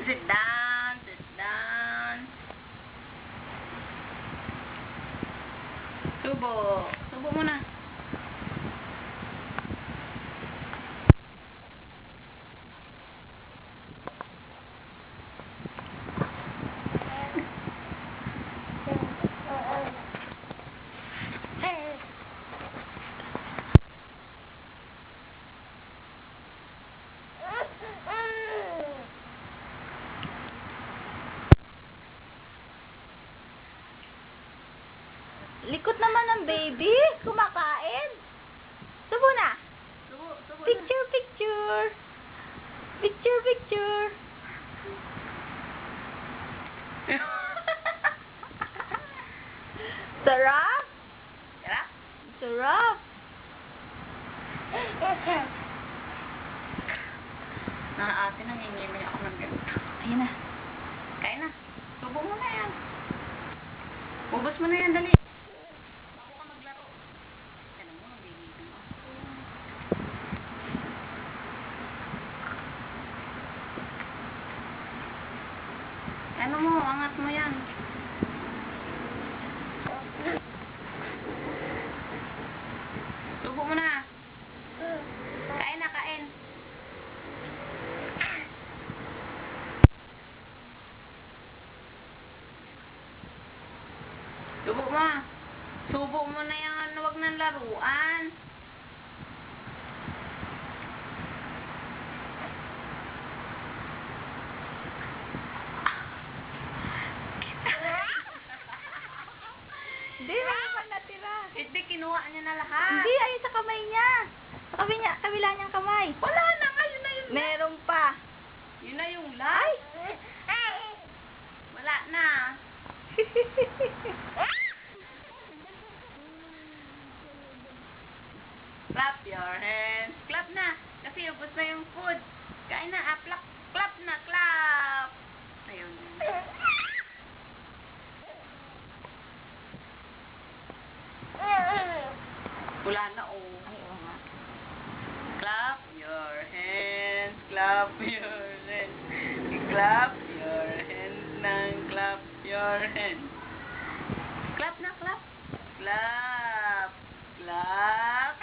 Sit down, sit down. Subo. Subo muna. Likot naman ng baby. Kumakain. Subo na. Subo Picture, picture. Picture, picture. Sarap. Sarap? Sarap. Ate, nangingimay ako ng ganito. Ayun na. Kain na. Subo mo na yan. Ubus mo na yan, dali. Ako ka maglaro. Ano mo, nabibigyan ako. Ano mo, angat mo yan. Subo mo na. Kain na, kain. Subo mo. Subo mo na yan. Huwag nang laruan. Hindi, wala pa natira. Hindi, kinuha niya na lahat. Hindi, ayun sa kamay niya. Sa kabila niyang kamay. Wala na nga. Yun na yung Meron pa. Yun na yung last. Wala na. Clap your hands. Clap na. Kasi ubos na yung food. Kain na. Clap. Clap na. Clap. Ayun. Wala na, oh. Clap your hands. Clap your hands. Clap your hands nang clap your hands. Clap na, clap. Clap. Clap.